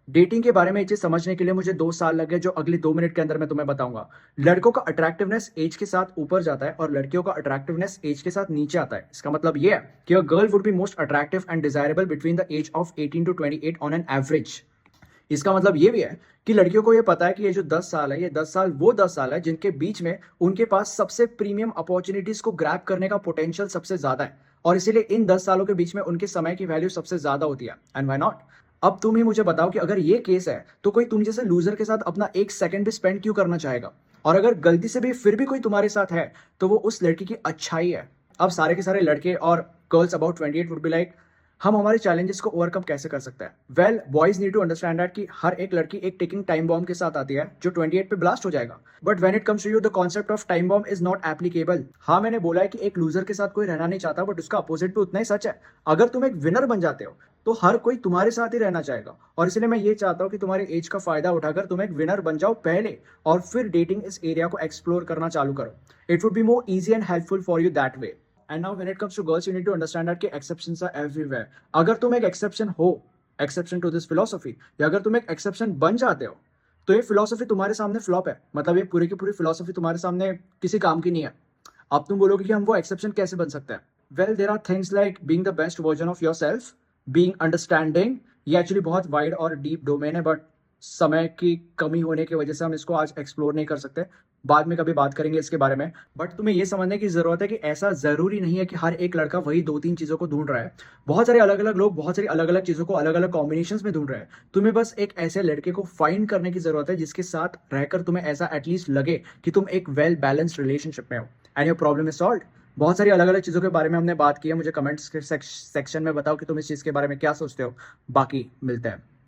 Dating के बारे में ये चीज़ समझने के लिए मुझे 2 साल लगे, जो अगले 2 मिनट के अंदर मैं तुम्हें बताऊँगा। लड़कों का अट्रैक्टिवनेस ऐज के साथ ऊपर जाता है और लड़कियों का अट्रैक्टिवनेस ऐज के साथ नीचे आता है। इसका मतलब ये है कि a girl would be most attractive and desirable between the age of 18 to 28 on an average. इसका मतलब ये भी है कि लड़कियों को ये पता है कि ये जो 10 साल है, ये 10 साल वो 10 साल है जिनके बीच में उनके पास सबसे प्रीमियम अपॉर्च्युनिटीज़ को ग्रैब करने का पोटेंशियल सबसे ज़्यादा है और इसीलिए इन 10 सालों के बीच में उनके समय की वैल्यू सबसे ज़्यादा होती है। And why not? अब तुम ही मुझे बताओ कि अगर ये केस है, तो कोई तुम जैसे लूज़र के साथ अपना 1 सेकंड भी स्पेंड क्यों करना चाहेगा? और अगर गलती से भी फिर भी कोई तुम्हारे साथ है, तो वो उस लड़की की अच्छाई है। अब सारे के सारे लड़के और girls about 28 would be like, हम हमारे चैलेंजेस को ओवरकम कैसे कर सकते हैं? Well, boys need to understand that कि हर एक लड़की एक टिकिंग टाइम बॉम्ब के साथ आती है जो 28 पे ब्लास्ट हो जाएगा। But when it comes to you, the concept of time bomb is not applicable. हाँ, मैंने बोला है कि एक लूजर के साथ कोई रहना नहीं चाहता, बट उसका अपोजिट भी उतना ही सच है। अगर तुम एक विनर बन जाते हो, तो हर कोई तुम्हारे साथ ही रहना चाहेगा और इसलिए मैं ये चाहता हूँ कि तुम्हारे एज का फायदा उठाकर तुम एक विनर बन जाओ पहले, और फिर डेटिंग इस एरिया को एक्सप्लोर करना चालू करो। It would be more easy and helpful for you that way. And now when it comes to girls, you need to understand that कि एक्सेप्शंस आर एवरीवेयर। अगर तुम एक एक्सेप्शन हो, एक्सेप्शन टू दिस फिलॉसफी, या अगर तुम एक exception बन जाते हो, तो ये फिलॉसफी तुम्हारे सामने फ्लॉप है। मतलब ये पूरी की पूरी फिलॉसफी तुम्हारे सामने किसी काम की नहीं है। अब तुम बोलोगे कि हम वो एक्सेप्शन कैसे बन सकते हैं? Well, there are things like being the best version of yourself, being understanding. ये एक्चुअली बहुत वाइड और डीप डोमेन है, बट समय की कमी होने की वजह से हम इसको आज एक्सप्लोर नहीं कर सकते। बाद में कभी बात करेंगे इसके बारे में। बट तुम्हें ये समझने की जरूरत है कि ऐसा जरूरी नहीं है कि हर एक लड़का वही 2-3 चीजों को ढूंढ रहा है। बहुत सारे अलग अलग लोग बहुत सारी अलग अलग चीजों को अलग अलग कॉम्बिनेशंस में ढूंढ रहे हैं। तुम्हें बस एक ऐसे लड़के को फाइंड करने की जरूरत है जिसके साथ रहकर तुम्हें ऐसा एटलीस्ट लगे कि तुम एक वेल बैलेंस्ड रिलेशनशिप में हो and your problem is solve. बहुत सारी अलग अलग चीजों के बारे में हमने बात की है। मुझे कमेंट्स के सेक्शन में बताओ कि तुम इस चीज के बारे में क्या सोचते हो। बाकी मिलते हैं।